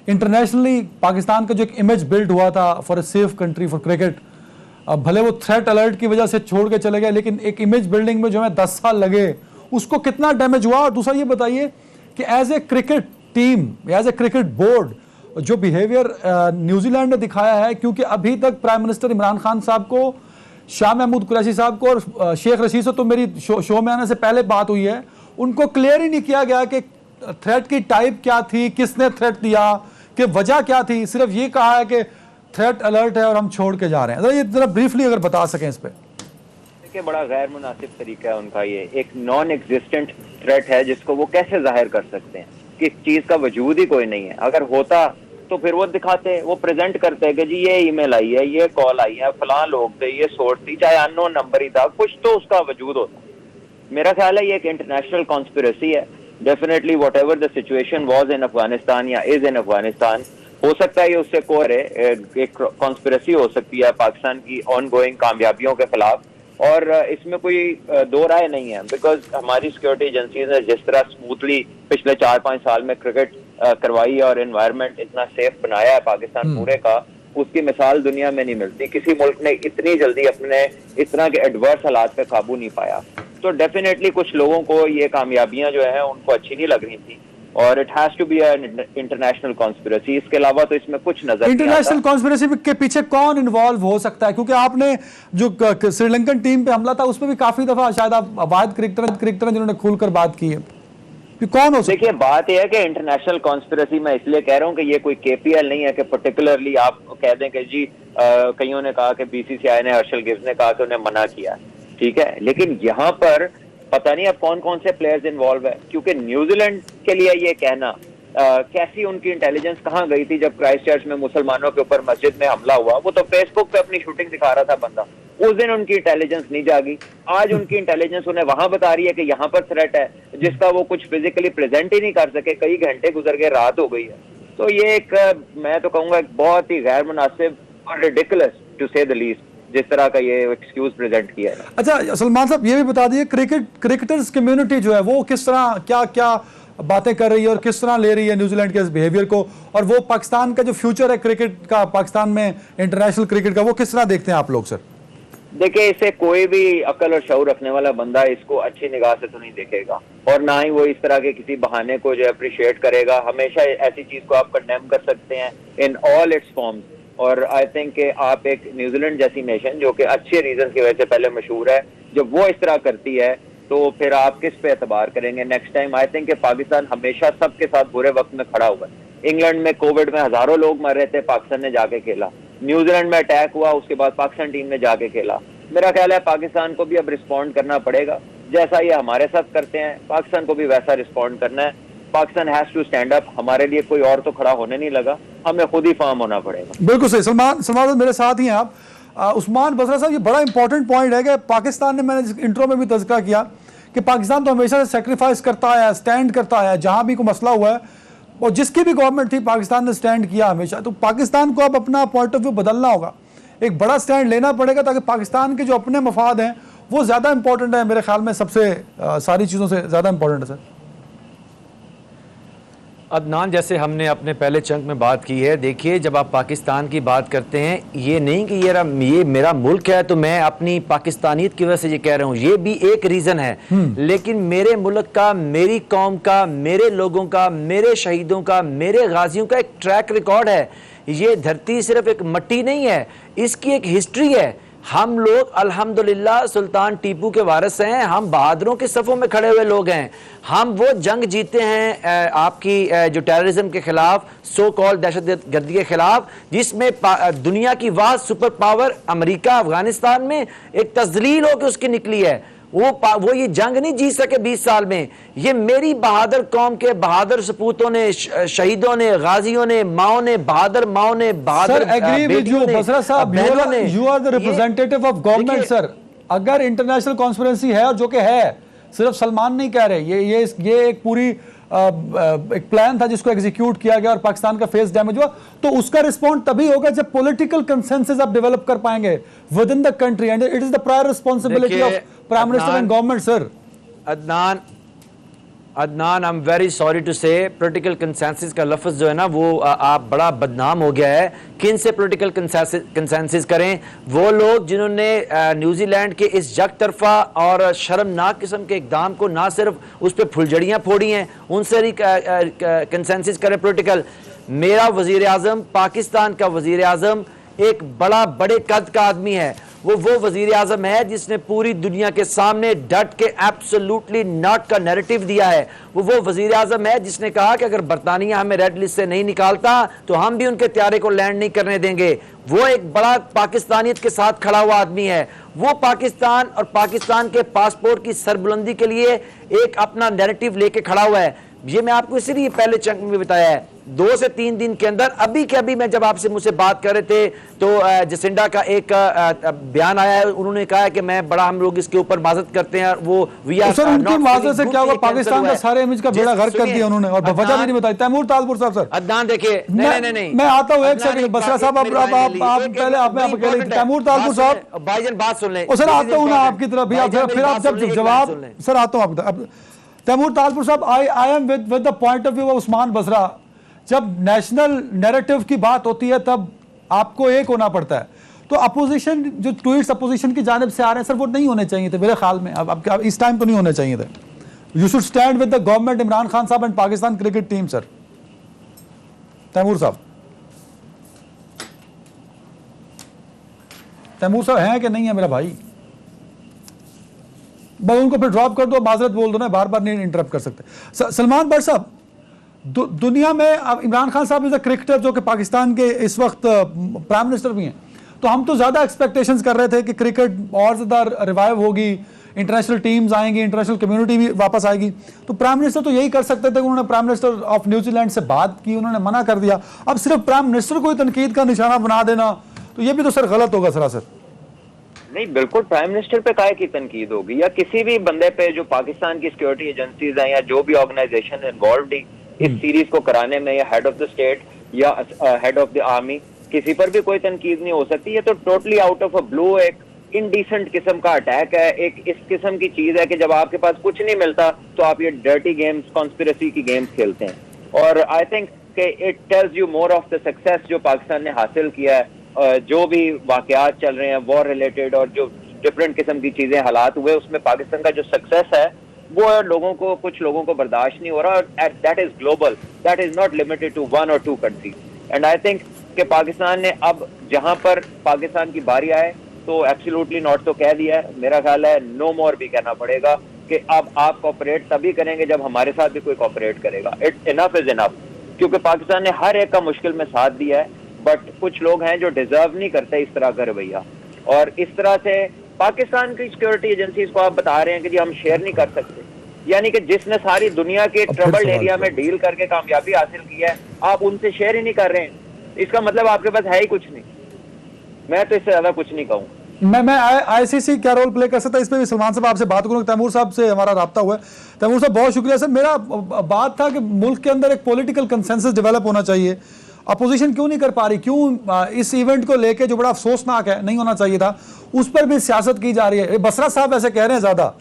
इंटरनेशनली पाकिस्तान का जो एक इमेज बिल्ड हुआ था for a safe country for cricket, अब भले वो थ्रेट अलर्ट की वजह से छोड़ के चले गए, लेकिन एक इमेज बिल्डिंग में जो है 10 साल लगे, उसको कितना डैमेज हुआ। और दूसरा ये बताइए कि as a cricket team, as a cricket board, जो बिहेवियर न्यूजीलैंड ने दिखाया है, क्योंकि अभी तक प्राइम मिनिस्टर इमरान खान साहब को, शाह महमूद कुरैशी साहब को और शेख रशीद से तो मेरी शो में आने से पहले बात हुई है, उनको क्लियर ही नहीं किया गया कि थ्रेट की टाइप क्या थी, किसने थ्रेट दिया, कि वजह क्या थी। सिर्फ ये कहा है कि थ्रेट अलर्ट है और हम छोड़ के जा रहे हैं। ये जरा ब्रीफली अगर बता सकें इस पे। देखिए, बड़ा गैर मुनासिब तरीका है उनका। ये एक नॉन एग्जिस्टेंट थ्रेट है जिसको वो कैसे जाहिर कर सकते हैं कि इस चीज का वजूद ही कोई नहीं है। अगर होता तो फिर वो दिखाते, वो प्रेजेंट करते कि जी ये ईमेल आई है, ये कॉल आई है, फलां लोग थे, ये सोर्स थी, चाहे अननोन नंबर ही था, कुछ तो उसका वजूद होता। मेरा ख्याल है ये एक इंटरनेशनल कॉन्स्पिरेसी है। Definitely what ever the situation was in Afghanistan या इज इन अफगानिस्तान, हो सकता है ये उससे कोर है, एक कॉन्स्पिरेसी हो सकती है पाकिस्तान की ऑन गोइंग कामयाबियों के खिलाफ। और इसमें कोई दो राय नहीं है, बिकॉज हमारी सिक्योरिटी एजेंसीज ने जिस तरह स्मूथली पिछले 4-5 साल में क्रिकेट करवाई है और एनवायरनमेंट इतना सेफ बनाया है पाकिस्तान पूरे का, उसकी मिसाल दुनिया में नहीं मिलती। किसी मुल्क ने इतनी जल्दी अपने इस तरह के एडवर्स हालात पे काबू नहीं पाया। तो डेफिनेटली कुछ लोगों को ये कामयाबियां जो है उनको अच्छी नहीं लग रही थी, और it has to be international conspiracy. इसके अलावा तो इसमें कुछ नजर नहीं आता। इंटरनेशनल कॉन्स्पिरेसी के पीछे कौन इन्वॉल्व हो सकता है? क्योंकि आपने जो श्रीलंकन टीम पे हमला था उसमें भी काफी दफा शायद आप अवैध क्रिकेटर जिन्होंने खुलकर बात की है, कौन हो सकता है? देखिए, बात यह है कि इंटरनेशनल कॉन्स्पिरेसी मैं इसलिए कह रहा हूं कि ये कोई केपीएल नहीं है कि पर्टिकुलरली आप कह दें कि जी कईयों ने कहा कि बीसीसीआई ने, हर्षल गिव्स ने कहा कि उन्हें मना किया, ठीक है, लेकिन यहाँ पर पता नहीं अब कौन कौन से प्लेयर्स इन्वॉल्व है। क्योंकि न्यूजीलैंड के लिए ये कहना कैसी उनकी इंटेलिजेंस कहाँ गई थी जब क्राइस्टचर्च में मुसलमानों के ऊपर मस्जिद में हमला हुआ, वो तो फेसबुक पे अपनी शूटिंग दिखा रहा था बंदा। उस दिन उनकी इंटेलिजेंस नहीं जागी, आज उनकी इंटेलिजेंस उन्हें वहां बता रही है कि यहाँ पर थ्रेट है जिसका वो कुछ फिजिकली प्रेजेंट ही नहीं कर सके। कई घंटे गुजर गए, रात हो गई है। तो ये एक मैं तो कहूंगा एक बहुत ही गैर मुनासिब और रिडिकुलस टू से द लीस्ट जिस तरह का ये एक्सक्यूज प्रेजेंट किया है। अच्छा सलमान साहब, ये भी बता दिए क्रिकेटर्स कम्युनिटी जो है वो किस तरह क्या बातें कर रही है और किस तरह ले रही है न्यूजीलैंड के इस बिहेवियर को, और वो पाकिस्तान का जो फ्यूचर है क्रिकेट का, पाकिस्तान में इंटरनेशनल क्रिकेट का, वो किस तरह देखते हैं आप लोग सर? देखिए, इसे कोई भी अकल और शऊर रखने वाला बंदा इसको अच्छी निगाह से तो नहीं देखेगा, और ना ही वो इस तरह के किसी बहाने को जो अप्रिशिएट करेगा। हमेशा ऐसी चीज को आप कंडेम कर सकते हैं इन ऑल इट्स फॉर्म्स। और आई थिंक कि आप एक न्यूजीलैंड जैसी नेशन जो कि अच्छे रीजन की वजह से पहले मशहूर है, जब वो इस तरह करती है तो फिर आप किस पे एतबार करेंगे नेक्स्ट टाइम। आई थिंक कि पाकिस्तान हमेशा सबके साथ बुरे वक्त में खड़ा हुआ है। इंग्लैंड में कोविड में हजारों लोग मर रहे थे, पाकिस्तान ने जाके खेला। न्यूजीलैंड में अटैक हुआ, उसके बाद पाकिस्तान टीम ने जाके खेला। मेरा ख्याल है पाकिस्तान को भी अब रिस्पॉन्ड करना पड़ेगा, जैसा ये हमारे साथ करते हैं पाकिस्तान को भी वैसा रिस्पॉन्ड करना है। Pakistan has to stand up, हमारे लिए कोई और तो खड़ा होने नहीं लगा, हमें खुद ही फर्म होना पड़ेगा। बिल्कुल सही। सलमान मेरे साथ ही हैं आप। उस्मान बसरा साहब, ये बड़ा इंपॉर्टेंट पॉइंट है कि पाकिस्तान ने, मैंने इंट्रो में भी तज़किरा किया कि पाकिस्तान तो हमेशा से सेक्रीफाइस करता है, स्टैंड करता है जहां भी कोई मसला हुआ है, और जिसकी भी गवर्नमेंट थी पाकिस्तान ने स्टैंड किया हमेशा। तो पाकिस्तान को अब अपना पॉइंट ऑफ व्यू बदलना होगा, एक बड़ा स्टैंड लेना पड़ेगा, ताकि पाकिस्तान के जो अपने मफाद हैं वो ज़्यादा इंपॉर्टेंट है मेरे ख्याल में, सबसे सारी चीज़ों से ज़्यादा इंपॉर्टेंट है सर। अदनान, जैसे हमने अपने पहले चंक में बात की है, देखिए जब आप पाकिस्तान की बात करते हैं, ये नहीं कि ये मेरा मुल्क है तो मैं अपनी पाकिस्तानियत की वजह से ये कह रहा हूँ, ये भी एक रीज़न है, लेकिन मेरे मुल्क का, मेरी कौम का, मेरे लोगों का, मेरे शहीदों का, मेरे गाजियों का एक ट्रैक रिकॉर्ड है। ये धरती सिर्फ एक मट्टी नहीं है, इसकी एक हिस्ट्री है। हम लोग अल्हम्दुलिल्लाह सुल्तान टीपू के वारिस हैं, हम बहादुरों के सफ़ों में खड़े हुए लोग हैं। हम वो जंग जीते हैं आपकी जो टेररिज्म के खिलाफ, सो कॉल दहशत गर्दी के खिलाफ, जिसमें दुनिया की वाद सुपर पावर अमेरिका अफगानिस्तान में एक तजलील होकर उसकी निकली है। वो ये जंग नहीं जीत सके 20 साल में। ये मेरी बहादुर कौम के बहादुर सपूतों ने, शहीदों ने, गाजियों ने, माओ ने, बहादुर माओ ने, बहादुर बेटियों ने, बसरा साहब, you are the representative of government sir. अगर इंटरनेशनल कॉन्स्पिरेसी है, और जो कि है, सिर्फ सलमान नहीं कह रहे, ये एक पूरी एक प्लान था जिसको एग्जीक्यूट किया गया और पाकिस्तान का फेस डैमेज हुआ, तो उसका रिस्पॉन्ड तभी होगा जब पॉलिटिकल कंसेंसस आप डेवलप कर पाएंगे within the country, and it is the prior responsibility of prime minister and government sir. Adnan, I am very sorry to say, political consensus का लफ्ज़ जो है ना वो आप बड़ा बदनाम हो गया है। किन से पॉलिटिकल कंसेंसस करें? वो लोग जिन्होंने न्यूजीलैंड के इस जग तरफा और शर्मनाक किस्म के इकदाम को ना सिर्फ उस पर फुलझड़ियाँ फोड़ी हैं, उनसे ही कंसेंसस करें पॉलिटिकल। मेरा वज़ीर आज़म, पाकिस्तान का वज़ीर आज़म एक बड़े कद का आदमी है। वो वजीर आजम है जिसने पूरी दुनिया के सामने डट के एब्सोल्युटली नॉट का नैरेटिव दिया है। वो वजीर आजम है जिसने कहा कि अगर बरतानिया हमें रेड लिस्ट से नहीं निकालता तो हम भी उनके त्यारे को लैंड नहीं करने देंगे। वो एक बड़ा पाकिस्तानियत के साथ खड़ा हुआ आदमी है। वो पाकिस्तान और पाकिस्तान के पासपोर्ट की सरबुलंदी के लिए एक अपना नैरेटिव लेके खड़ा हुआ है। ये मैं आपको इसीलिए पहले चंक में बताया है। 2 से 3 दिन के अंदर, अभी के अभी मैं जब आपसे मुझसे बात कर रहे थे तो जसिंडा का एक बयान आया है, उन्होंने कहा है कि हम लोग इसके ऊपर माजरत करते हैं। वो सर उनकी माजरत से क्या हुआ? पाकिस्तान का सारे इमेज का बेड़ा गर्क कर दिया उन्होंने, और वजह भी नहीं बताई। तैमूर तालपुर साहब सर, अदनान देखिए, नहीं मैं आता हूँ, एक सेकंड बसरा साहब, आप पहले आप अकेले। तैमूर तालपुर साहब, भाईजान बात सुन लें। सर आता हूँ ना आपकी तरफ भी, फिर आप जब जवाब, सर आता हूँ आप। तैमूर तालपुर साहब, I am with the point of view of Usman Basra. जब नेशनल नैरेटिव की बात होती है तब आपको एक होना पड़ता है। तो अपोजिशन, जो ट्वीट्स अपोजिशन की जानिब से आ रहे हैं सर, वो नहीं होने चाहिए थे मेरे ख्याल में। अब इस टाइम तो नहीं होने चाहिए थे। You should stand with the government, Imran Khan साहब and Pakistan cricket team sir. Taimur साहब, तैमूर साहब हैं कि नहीं है मेरा भाई? बस उनको फिर ड्रॉप कर दो, माजरत बोल दो ना, बार बार नहीं इंटरप्ट कर सकते। सलमान भट्ट साहब, दुनिया में अब इमरान खान साहब इज अ क्रिकेटर जो कि पाकिस्तान के इस वक्त प्राइम मिनिस्टर भी हैं, तो हम तो ज़्यादा एक्सपेक्टेशंस कर रहे थे कि क्रिकेट और ज़्यादा रिवाइव होगी, इंटरनेशनल टीम्स आएंगी, इंटरनेशनल कम्युनिटी भी वापस आएगी। तो प्राइम मिनिस्टर तो यही कर सकते थे। उन्होंने प्राइम मिनिस्टर ऑफ न्यूजीलैंड से बात की, उन्होंने मना कर दिया। अब सिर्फ प्राइम मिनिस्टर को ही तनकीद का निशाना बना देना, तो ये भी तो सर गलत होगा सरासर। नहीं, बिल्कुल प्राइम मिनिस्टर पे काहे की तनकीद होगी, या किसी भी बंदे पे जो पाकिस्तान की सिक्योरिटी एजेंसीज हैं या जो भी ऑर्गेनाइजेशन इन्वॉल्व इस सीरीज को कराने में, या हेड ऑफ द स्टेट या हेड ऑफ द आर्मी, किसी पर भी कोई तनकीद नहीं हो सकती। ये तो totally out of a blue एक इनडिसेंट किस्म का अटैक है। एक इस किस्म की चीज है कि जब आपके पास कुछ नहीं मिलता तो आप ये डर्टी गेम्स, कॉन्स्पिरेसी की गेम्स खेलते हैं। और आई थिंक कि it tells you more of the success जो पाकिस्तान ने हासिल किया है। जो भी वाकयात चल रहे हैं वॉर रिलेटेड, और जो डिफरेंट किस्म की चीजें हालात हुए, उसमें पाकिस्तान का जो सक्सेस है वो लोगों को, कुछ लोगों को बर्दाश्त नहीं हो रहा, और that is global, that is not limited to 1 or 2 countries. And I think कि पाकिस्तान ने अब जहां पर पाकिस्तान की बारी आए तो एब्सोल्युटली नॉट तो कह दिया है, मेरा ख्याल है नो मोर भी कहना पड़ेगा कि अब आप कोऑपरेट तभी करेंगे जब हमारे साथ भी कोई कोऑपरेट करेगा। इट्स इनफ इज इनफ, क्योंकि पाकिस्तान ने हर एक का मुश्किल में साथ दिया है, बट कुछ लोग हैं जो डिजर्व नहीं करते इस तरह का रवैया। और इस तरह से पाकिस्तान की सिक्योरिटी एजेंसीज को आप बता रहे हैं कि जी हम शेयर नहीं कर सकते, यानी कि जिसने सारी दुनिया के ट्रबल एरिया में डील करके कामयाबी हासिल की है, आप उनसे शेयर ही नहीं कर रहे हैं, इसका मतलब आपके पास है ही कुछ नहीं। मैं तो इससे ज्यादा कुछ नहीं कहूँ। मैं आईसीसी क्या रोल प्ले कर सकता है, इस पे भी सलमान साहब आपसे बात करूंगा। तैमूर साहब से हमारा राब्ता हुआ है। तैमूर साहब बहुत शुक्रिया सर। मेरा बात था कि मुल्क के अंदर एक पॉलिटिकल कंसेंसस डेवलप होना चाहिए, अपोजिशन क्यों नहीं कर पा रही, क्यों इस इवेंट को लेके जो बड़ा अफसोसनाक है, नहीं होना चाहिए था, उस पर भी सियासत की जा रही है। बसरा साहब ऐसे कह रहे हैं ज्यादा।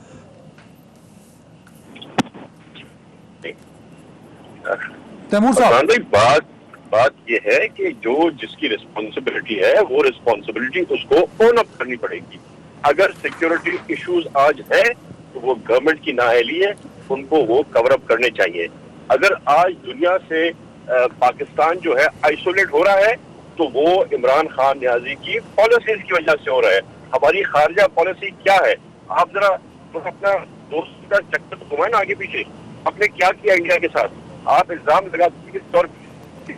तैमूर साहब, बात ये है कि जो जिसकी रिस्पॉन्सिबिलिटी है वो रिस्पॉन्सिबिलिटी उसको ओन अप करनी पड़ेगी। अगर सिक्योरिटी इश्यूज आज है तो वो गवर्नमेंट की नाअहली है, उनको वो कवर अप करने चाहिए। अगर आज दुनिया से पाकिस्तान जो है आइसोलेट हो रहा है तो वो इमरान खान न्याजी की पॉलिसीज की वजह से हो रहा है। हमारी खारजा पॉलिसी क्या है, आप जरा तो अपना दोस्त का चक्कर तो घुमाए ना आगे पीछे, आपने क्या किया इंडिया के साथ। आप इल्जाम लगाते हैं और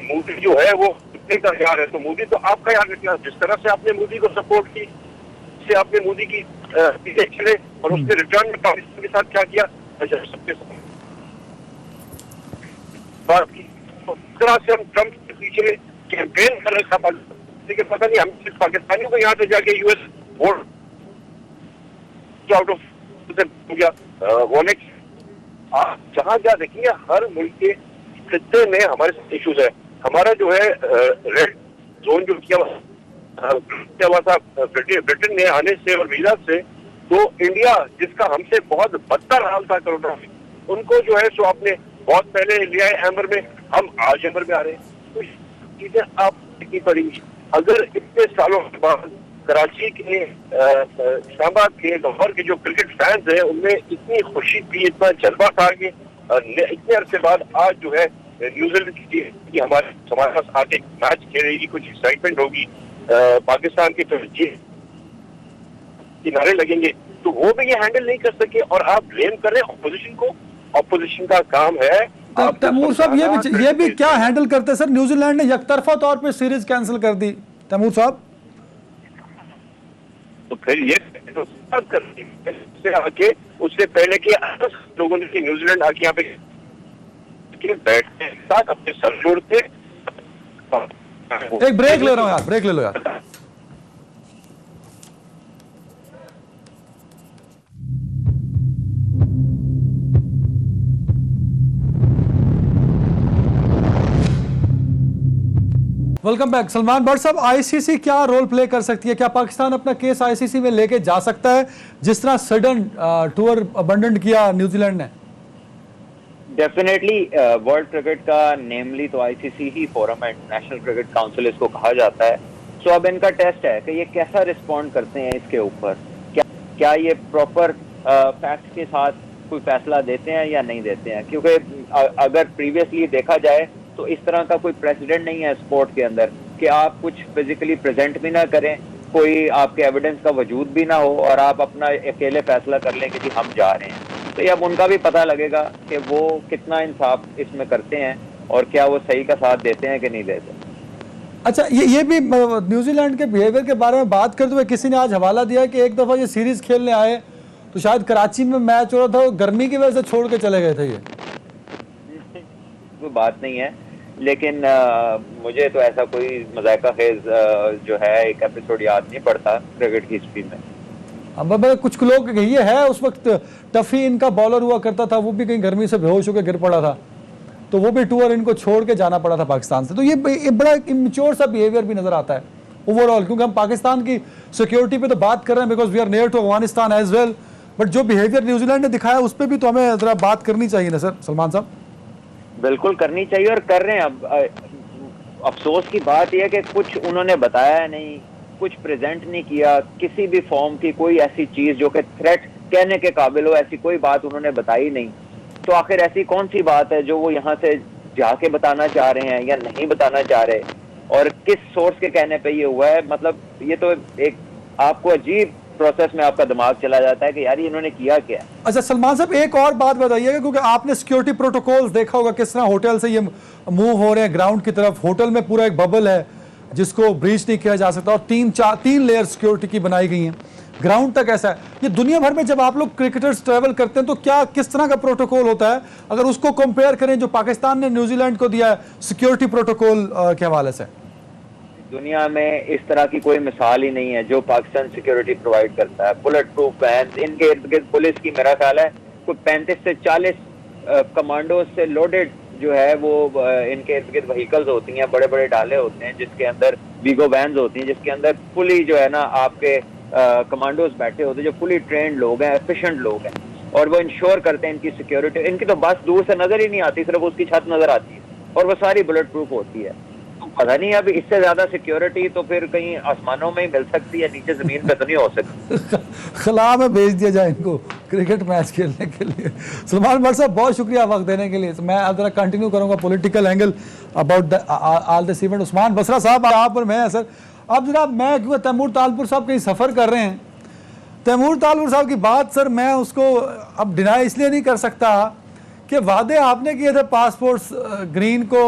मोदी जो है वो का यार है, तो मोदी तो आपका यार निकला। जिस तरह से आपने मोदी को सपोर्ट की, से आपने मोदी की पीछे चले और उसके रिटर्न में पाकिस्तान के साथ क्या किया, सबके साथ बात की। तो इस तरह से हम ट्रम्प के पीछे कैंपेन कर रहे था, लेकिन पता नहीं हम सिर्फ पाकिस्तानियों को यहाँ पे जाके यूएस वोट आउट ऑफ हो गया वॉलेट। आप जहाँ जहाँ देखिए हर मुल्क के खित्ते में हमारे इश्यूज है। हमारा जो है रेड जोन जो किया हुआ था ब्रिटेन ने आने से और वीजा से, तो इंडिया जिसका हमसे बहुत बदतर हाल था कोरोना में, उनको जो है सो आपने बहुत पहले लिया है एम्बर में, हम आज एम्बर में आ रहे हैं। तो चीजें आप देखनी पड़ेंगी। अगर इतने सालों के बाद कराची के इस्लामाबाद के लाहौर के जो क्रिकेट फैंस हैं उनमें इतनी खुशी थी, इतना जज्बा था कि इतने अरसे बाद आज जो है न्यूजीलैंड की टीम हमारे पास आके मैच खेलेगी, कुछ एक्साइटमेंट होगी, पाकिस्तान के किनारे लगेंगे, तो वो भी ये हैंडल नहीं कर सके और आप ब्लेम कर रहे हैं ऑपोजिशन को। ऑपोजिशन का काम है। तैमूर साहब ये भी क्या हैंडल करते सर, न्यूजीलैंड ने यकतरफा तौर पे सीरीज कैंसिल कर दी। तैमूर साहब तो फिर ये आके उससे पहले के लोगों ने न्यूजीलैंड आके यहाँ पे बैठते साथ अपने सर जोड़ते। एक ब्रेक ले रहा हूँ यार, ब्रेक ले लो यार। Welcome back. सलमान भट्ट साहब, आईसीसी क्या रोल प्ले कर सकती है? क्या पाकिस्तान अपना केस आईसीसी में लेके जा सकता है जिस तरह सडन टूर अबंडन किया न्यूजीलैंड ने? डेफिनेटली वर्ल्ड क्रिकेट का नेमली तो आईसीसी ही फोरम है, नेशनल क्रिकेट काउंसिल इसको कहा जाता है। सो अब इनका टेस्ट है कि ये कैसा रिस्पॉन्ड करते हैं इसके ऊपर, क्या ये प्रॉपर फैक्ट्स के साथ कोई फैसला देते हैं या नहीं देते हैं। क्योंकि अगर प्रीवियसली देखा जाए तो इस तरह का कोई प्रेसिडेंट नहीं है स्पोर्ट के अंदर कि आप कुछ फिजिकली प्रेजेंट भी ना करें, कोई आपके एविडेंस का वजूद भी ना हो और आप अपना अकेले फैसला कर लें कि जी हम जा रहे हैं। तो अब उनका भी पता लगेगा कि वो कितना इंसाफ इसमें करते हैं और क्या वो सही का साथ देते हैं कि नहीं देते। अच्छा, ये भी न्यूजीलैंड के बिहेवियर के बारे में बात करते हुए किसी ने आज हवाला दिया कि एक दफा ये सीरीज खेलने आए तो शायद कराची में मैच हो रहा था, गर्मी की वजह से छोड़ के चले गए थे। ये कोई बात नहीं है, लेकिन मुझे तो ऐसा कोई मज़ाक़ा खेज जो है एक एपिसोड याद नहीं पड़ता क्रिकेट की हिस्ट्री में। अब कुछ लोग ये है, उस वक्त टफी इनका बॉलर हुआ करता था, वो भी कहीं गर्मी से बेहोश होकर गिर पड़ा था, तो वो भी टूर इनको छोड़ के जाना पड़ा था पाकिस्तान से। तो ये बड़ा इमेच्योर सा बिहेवियर भी नजर आता है ओवरऑल, क्योंकि हम पाकिस्तान की सिक्योरिटी पे तो बात कर रहे हैं because we are near to Afghanistan as well, but जो बिहेवियर न्यूजीलैंड ने दिखाया उस पर भी तो हमें जरा बात करनी चाहिए ना सर सलमान साहब। बिल्कुल करनी चाहिए और कर रहे हैं। अब अफसोस की बात यह है कि कुछ उन्होंने बताया नहीं, कुछ प्रेजेंट नहीं किया, किसी भी फॉर्म की कोई ऐसी चीज जो कि थ्रेट कहने के काबिल हो, ऐसी कोई बात उन्होंने बताई नहीं। तो आखिर ऐसी कौन सी बात है जो वो यहाँ से जाके बताना चाह रहे हैं या नहीं बताना चाह रहे, और किस सोर्स के कहने पे ये हुआ है? मतलब ये तो एक आपको अजीब प्रोसेस में आपका दिमाग चला जाता है कि यार ये इन्होंने किया क्या। अच्छा सलमान साहब, एक और बात बताइएगा, क्योंकि आपने सिक्योरिटी प्रोटोकॉल्स देखा होगा किस तरह होटल से ये मूव हो रहे हैं ग्राउंड की तरफ। होटल में पूरा एक बबल है जिसको ब्रीच नहीं किया जा सकता, और तीन लेयर सिक्योरिटी की बनाई गई हैं। ग्राउंड तक ऐसा है। ये दुनिया भर में जब आप लोग क्रिकेटर्स ट्रैवल करते हैं तो क्या किस तरह का प्रोटोकॉल होता है, अगर उसको कंपेयर करें जो पाकिस्तान ने न्यूजीलैंड को दिया है सिक्योरिटी प्रोटोकॉल के हवाले से? दुनिया में इस तरह की कोई मिसाल ही नहीं है जो पाकिस्तान सिक्योरिटी प्रोवाइड करता है। बुलेट प्रूफ वैन, इनके इर्द गिर्द पुलिस की मेरा ख्याल है कोई 35 से 40 कमांडो से लोडेड जो है वो इनके इर्द गिर्द व्हीकल्स होती हैं, बड़े बड़े डाले होते हैं जिसके अंदर वीगो वैन्स होती हैं, जिसके अंदर फुली जो है ना आपके कमांडोज बैठे होते हैं जो फुली ट्रेंड लोग हैं, एफिशिएंट लोग हैं, और वो इंश्योर करते हैं इनकी सिक्योरिटी। इनकी तो बस दूर से नजर ही नहीं आती, सिर्फ उसकी छत नजर आती है और वो सारी बुलेट प्रूफ होती है। तो पता नहीं अब इससे ज्यादा सिक्योरिटी तो फिर कहीं आसमानों में ही मिल सकती है, नीचे जमीन पे तो नहीं हो सकती। खला में भेज दिया जाए इनको क्रिकेट मैच खेलने के लिए। सलमान भट्ट साहब बहुत शुक्रिया वक्त देने के लिए। मैं अब जरा कंटिन्यू करूंगा political angle about all this event. Usman Basra साहब आप और मैं सर, अब जनाब मैं क्योंकि तैमूर तालपुर साहब कहीं सफ़र कर रहे हैं, तैमूर तालपुर साहब की बात सर मैं उसको अब डिनाई इसलिए नहीं कर सकता कि वादे आपने किए थे पासपोर्ट्स ग्रीन को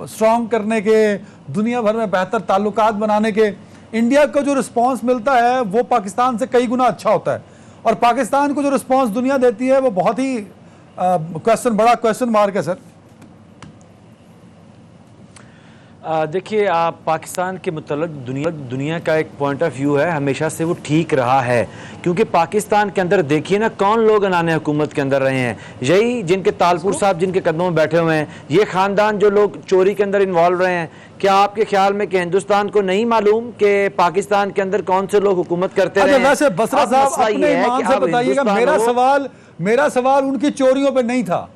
स्ट्रॉन्ग करने के, दुनिया भर में बेहतर ताल्लुकात बनाने के, इंडिया को जो रिस्पांस मिलता है वो पाकिस्तान से कई गुना अच्छा होता है, और पाकिस्तान को जो रिस्पांस दुनिया देती है वो बहुत ही बड़ा क्वेश्चन मार्क है सर। देखिए, आप पाकिस्तान के मुतल्लिक़ दुनिया का एक पॉइंट ऑफ व्यू है, हमेशा से वो ठीक रहा है, क्योंकि पाकिस्तान के अंदर देखिए ना कौन लोग अनाने हुकूमत के अंदर रहे हैं, यही जिनके तालपुर साहब जिनके कदमों में बैठे हुए हैं, ये ख़ानदान जो लोग चोरी के अंदर इन्वॉल्व रहे हैं। क्या आपके ख्याल में कि हिंदुस्तान को नहीं मालूम कि पाकिस्तान के अंदर कौन से लोग हुकूमत करते रहे हैं? वैसे बसरा साहब अपने ईमान से बताइएगा, मेरा सवाल उनकी चोरियों पे नहीं था।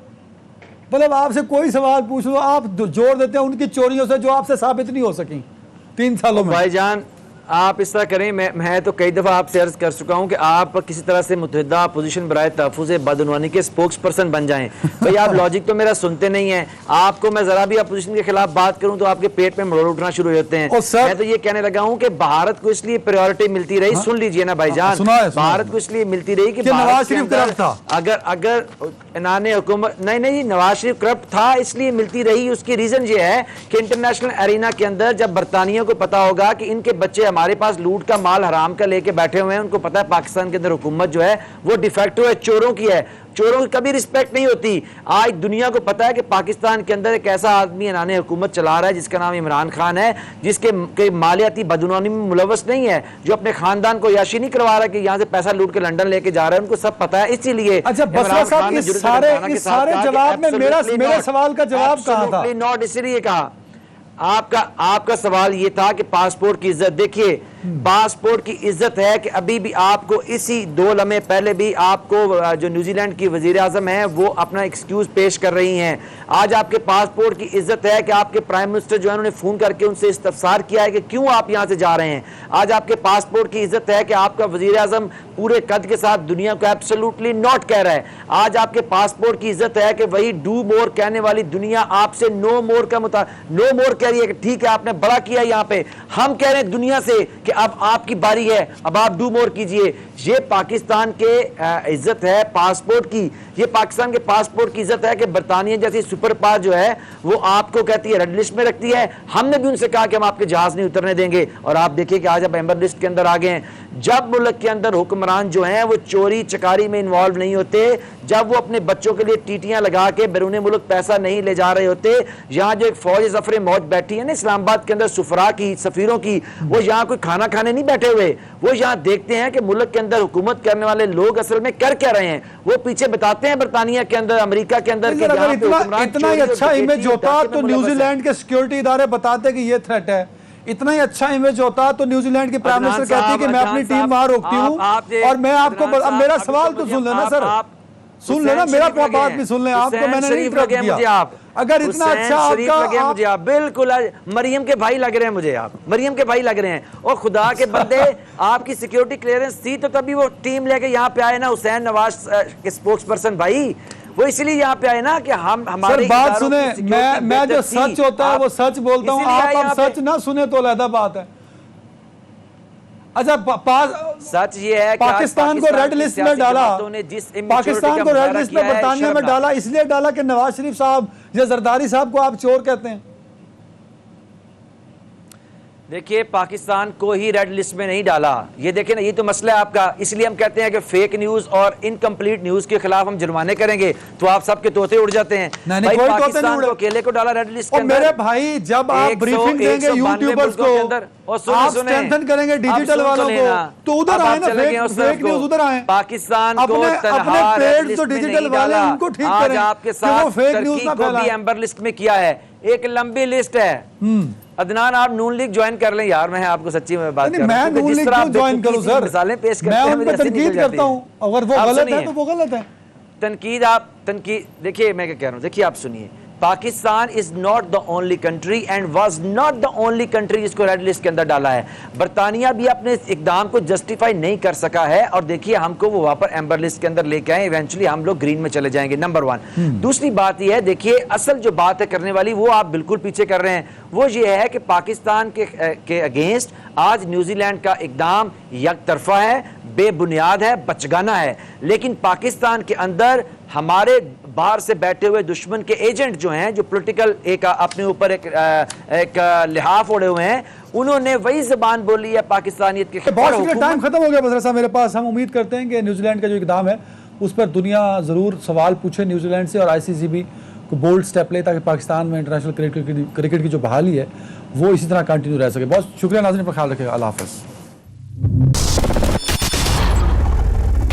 मतलब आपसे कोई सवाल पूछ लो आप जोर देते हैं उनकी चोरियों से जो आपसे साबित नहीं हो सकी 3 सालों में। भाईजान आप इस तरह करें, मैं तो कई दफ़ा आपसे अर्ज कर चुका हूं कि आप किसी तरह से मुतहदा अपोजिशन बराए तहफ़्फ़ुज़ बदउनवानी के स्पोक्स पर्सन बन जाएं। भाई आप लॉजिक तो मेरा सुनते नहीं है। आपको मैं ज़रा भी अपोजिशन के खिलाफ बात करूं तो आपके पेट में मरोड़ उठना शुरू हो जाते हैं। मैं तो ये कहने लगा हूं कि भारत को इसलिए प्रायोरिटी मिलती रही, सुन लीजिए ना भाईजान, भारत को इसलिए मिलती रही कि नवाज शरीफ करप्ट था। अगर इनाने हुकूमत नहीं नवाज शरीफ करप्ट था इसलिए मिलती रही। उसकी रीज़न ये है कि इंटरनेशनल एरिना के अंदर जब बरतानिया को पता होगा कि इनके बच्चे हमारे पास लूट का माल हराम का लेके बैठे हुए हैं, उनको पता है पाकिस्तान के अंदर हुकूमत जो है वो डिफेक्टो है, चोरों की है, चोरों की कभी रिस्पेक्ट नहीं होती। आज दुनिया को पता है कि पाकिस्तान के अंदर एक ऐसा आदमी इनाने हुकूमत चला रहा है जिसका नाम इमरान खान है, जिसके मालियाती बदउनवानी में मुलव्वस नहीं है, जो अपने खानदान को याशी नहीं करवा रहा कि यहाँ से पैसा लूट के लंदन लेके जा रहा है, उनको सब पता है। इसीलिए अच्छा बसरा साहब इस सारे जवाब में मेरे सवाल का जवाब कहाँ था? नॉट इसलिए कहा आपका सवाल ये था कि पासपोर्ट की इज्जत, देखिए पासपोर्ट की इज्जत है कि अभी भी आपको इसी 2 लम्हे पहले भी आपको जो न्यूजीलैंड की वजीर आजम है वो अपना एक्सक्यूज पेश कर रही हैं। आज आपके पासपोर्ट की इज्जत है कि आपके प्राइम मिनिस्टर जो है उन्होंने फोन करके उनसे इस्तफसार किया है कि क्यों आप यहां से जा रहे हैं। आज आपके पासपोर्ट की इज्जत है कि आपका वजीर आजम पूरे कद के साथ दुनिया को एब्सोल्युटली नॉट कह रहा है। आज आपके पासपोर्ट की इज्जत है कि वही डू मोर कहने वाली दुनिया आपसे नो मोर का नो मोर कह रही है कि ठीक है आपने बड़ा किया यहाँ पे, हम कह रहे हैं दुनिया से कि अब आपकी बारी है, अब आप डू मोर कीजिए। ये पाकिस्तान के इज्जत है पासपोर्ट की, ये पाकिस्तान के पासपोर्ट की इज्जत है कि बरतानिया जैसी सुपर पावर जो है वो आपको कहती है रेड लिस्ट में रखती है। हमने भी उनसे कहा कि हम आपके जहाज नहीं उतरने देंगे, और आप देखिए कि आज आप एम्बर लिस्ट के अंदर आ गए हैं। जब मुल्क के अंदर हुक्मरान जो हैं वो चोरी चकारी में इन्वॉल्व नहीं होते, जब वो अपने बच्चों के लिए टीटियां लगा के बैरून मुल्क पैसा नहीं ले जा रहे होते, यहाँ जो एक फौज जफर मौज बैठी है ना इस्लामाबाद के अंदर सुफरा की सफीरों की, वो यहाँ कोई खाना खाने नहीं बैठे हुए, वो यहाँ देखते हैं कि मुल्क के अंदर हुकूमत करने वाले लोग असल में कर क्या रहे हैं। वो पीछे बताते हैं बरतानिया के अंदर, अमेरिका के अंदर इतना ही अच्छा इमेज होता तो न्यूजीलैंड के सिक्योरिटी इदारे बताते कि ये थ्रेट है। इतना ही अच्छा इमेज होता तो न्यूजीलैंड की प्राइम मिनिस्टर कहती कि मैं अपनी टीम वहां रोकती हूँ। और मैं आपको मेरा सवाल तो सुन लेना सर, सुन लेना, मेरा बात भी सुन लें। आपको मैंने नहीं इंटरप्ट लगे किया। मुझे आप, अगर इतना हुसैन अच्छा शरीफ आपका लगे मुझे आप, बिल्कुल मरियम के भाई लग रहे हैं मुझे आप, मरियम के भाई लग रहे हैं। और खुदा के बंदे आपकी सिक्योरिटी क्लियरेंस थी तो तभी वो टीम लेके यहाँ पे आए ना, हुसैन नवाज के स्पोक्स पर्सन भाई, वो इसलिए यहाँ पे आए ना कि हम हमारे सर बात इदारों सुने, की सिक्योरिटी मैं जो बेहतर थी। सच होता है वो सच बोलता हूँ, इसीलिए आए आप यहाँ पे। सच ना सुने तो अलग बात है। अच्छा सच ये है कि पाकिस्तान को रेड लिस्ट में डाला, पाकिस्तान को रेड लिस्ट में बरतानिया में डाला, इसलिए डाला कि नवाज शरीफ साहब या जरदारी साहब को आप चोर कहते हैं। देखिए पाकिस्तान को ही रेड लिस्ट में नहीं डाला, ये देखें ना, ये तो मसला है आपका। इसलिए हम कहते हैं कि फेक न्यूज और इनकम्प्लीट न्यूज के खिलाफ हम जुर्माने करेंगे तो आप सबके तोते उड़ जाते हैं। नहीं, भाई कोई तोते पाकिस्तान नहीं उड़े। को अकेले को डाला रेड लिस्ट के और अंदर। मेरे भाई जब आप ब्रीफिंग देंगे यूट्यूबर्स को, आप स्ट्रेंथन करेंगे डिजिटल वालों को, तो उधर आए ना, फेक न्यूज उधर आए। पाकिस्तान को अपने पेज जो डिजिटल वाले हैं उनको ठीक करें, आपके साथ फेक न्यूज ना फैलाएं। एम्बर लिस्ट में किया है, एक लंबी लिस्ट है। अदनान आप नून लीग ज्वाइन कर लें यार, मैं आपको सच्ची में बात कर रहा हूं। मैं नून लीग क्यों ज्वाइन करूं सर? मिसालें पेश करते मैं हैं, उन मुझे पे हंसी तनकीद निकल जाती करता हूं, अगर वो आप गलत है सुनिए। तो वो गलत है। तनकीद देखिए मैं क्या कह रहा हूं, देखिए आप सुनिए, Pakistan is not the only country and was not the only country जिसको रेड लिस्ट के अंदर डाला है। बरतानिया भी अपने इकदाम को जस्टिफाई नहीं कर सका है और देखिए हमको वो वहां पर एम्बर लिस्ट के अंदर लेके आए, इवेंचुअली हम लोग ग्रीन में चले जाएंगे, नंबर 1। दूसरी बात यह है, देखिए असल जो बात है करने वाली वो आप बिल्कुल पीछे कर रहे हैं, वो ये है कि पाकिस्तान के अगेंस्ट आज न्यूजीलैंड का इकदाम एक तरफा है, बेबुनियाद है, बचगाना है। लेकिन पाकिस्तान के अंदर हमारे बाहर से बैठे हुए दुश्मन के एजेंट जो हैं, जो पॉलिटिकल एक अपने ऊपर एक लिहाफ ओढ़े हुए हैं, उन्होंने वही जबान बोली है पाकिस्तानियत के बहुत शुक्रिया, टाइम खत्म हो गया बसरा साहब मेरे पास। हम उम्मीद करते हैं कि न्यूजीलैंड का जो इकदाम है उस पर दुनिया जरूर सवाल पूछे न्यूजीलैंड से, और आईसीसी को बोल्ड स्टेप ले ताकि पाकिस्तान में इंटरनेशनल क्रिकेट की जो बहाली है वो इसी तरह कंटिन्यू रह सके। बहुत शुक्रिया नाज़रीन, पर ख्याल रखिएगा। अल्लाह हाफ़िज़।